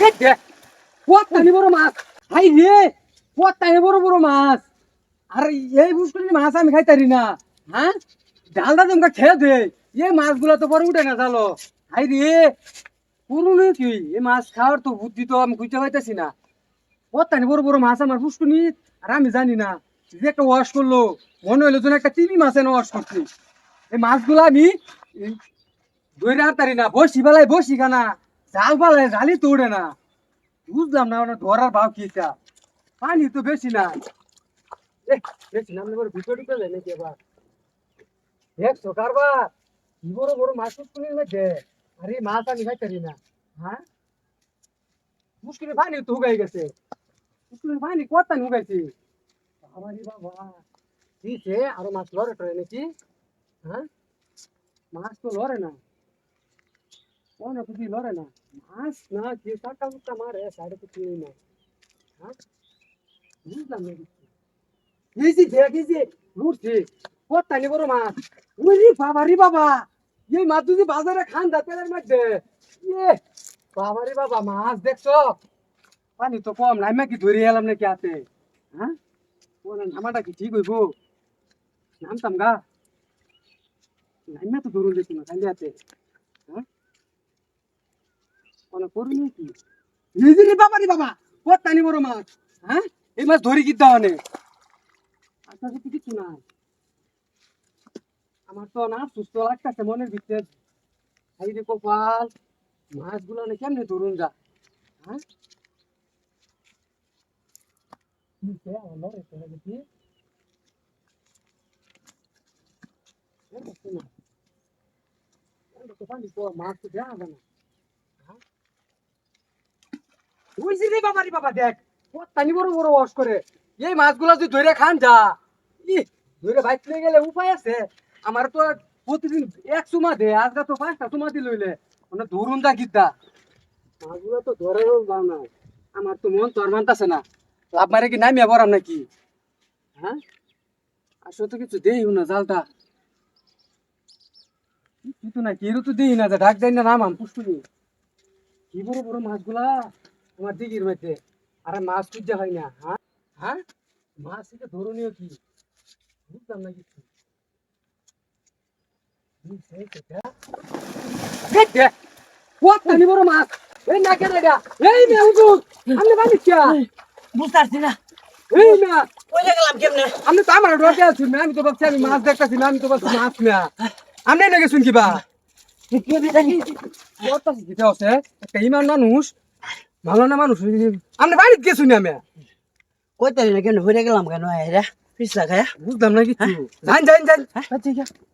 দেখে কত্তানি বড় মাছ হাই রে কত্তানি বড় বড় মাছ আর এই বুঝলি মাছ আমি খাইতারি না হ্যাঁ ডালটা তোমরা খেয়ে দে এই মাছগুলো তো পরে উঠে না জালো হাই রে পুরনো কি এই মাছ খাওয়ার তো বুদ্ধি তো আমি খুঁজে পাইতেছি না কত্তানি বড় বড় মাছ আমার পুষ্কুনি আর আমি জানি না যে একটা ওয়াশ করলো মনে হইলো যেন একটা চিনি মাছ এনে ওয়াশ করছি এই মাছগুলো আমি ধরে আর তারি না বসি বেলায় বসি খানা জাল বেলায় জালি তো উড়ে না বুঝলাম না মানে ধরার ভাব কি এটা পানি তো বেশি না বেশি না মানে ভিতরে ঢুকে যায় নাকি এবার দেখছো কারবার কি বড় বড় মাছ পুষ্কুনির মধ্যে আরে মাছ আমি খাইতারি না হ্যাঁ মুশকিলে পানি তো উগাই গেছে মুশকিলে পানি কত উগাইছি বাবা রে বাবা দিছে আরো মাছ লড়ে টরে নাকি হ্যাঁ মাছ তো লড়ে না ও না তুই লড়ে না মাছ না যে টাকা মুক্তা মারে সাড়ে তো তুই না হ্যাঁ বুঝলাম না কিছু এই যে দেখি লুটছে কত বড় মাছ ওরে বাবা রে বাবা এই মাছ যদি বাজারে খান দা তেলের মধ্যে এ বাবা রে বাবা মাছ দেখছো পানি তো কম নাই কি ধরে এলাম নাকি আছে হ্যাঁ ও না নামাটা কি ঠিক হইব নামতাম গা নাইমা তো ধরুন যেত না খালি আছে হ্যাঁ কোন করুন কি নিজেরই বাবা রে বাবা কত টানি বড় মাছ হ্যাঁ এই মাছ ধরি কি দাওনে আচ্ছা কিছু না আমার তো না সুস্থ লাগতেছে মনের ভিতরে এই যে কপাল মাছগুলো না কেমনে ধরুন যা হ্যাঁ কি আমার এটা দেখি মাছ তো দেওয়া হবে না বুঝছি রে বাবা রে বাবা দেখ কত্তানি বড় বড় ওয়াশ করে এই মাছগুলা তুই ধরে খান যা ই ধরে বাইক নিয়ে গেলে উপায় আছে আমার তো প্রতিদিন এক চুমা দে আজকে তো 5টা চুমা দি লইলে মানে ধরুন যা গিদ্দা মাছগুলা তো ধরেও যাও না আমার তো মন তোর মানতাছে না লাভ মারে কি নামিয়া বরাম নাকি হ্যাঁ আসলে তো কিছু দেই না জালটা কিছু না কেউ তো দেই না যে ঢাক দেয় না নামাম পুষ্কুনি কি বড় বড় মাছগুলা তোমার দিঘির মধ্যে আরে মাছ খুঁজে হয় না হ্যাঁ হ্যাঁ মাছ এটা ধরনীয় কি বুঝলাম না কিছু কত্তানি বড় মাছ এই না কেন এটা এই মে হুজুর আপনি বানিস কে বুঝতে পারছি না এই না কই গেলাম কেমনে আপনি তো আমার ডোকে আছেন আমি তো ভাবছি আমি মাছ দেখতাছি না আমি তো ভাবছি মাছ না আপনি না গেছেন কিবা কি জানি কত্তাছি দিতে আছে একটা ইমান মানুষ ভালো না মানুষ আপনি বাড়িতে গেছুন আমি কই তারি না কেমনে হইরে গেলাম কেন এরা পিছলা খায়া বুঝলাম না কিছু যান যান যান হ্যাঁ ঠিক আছে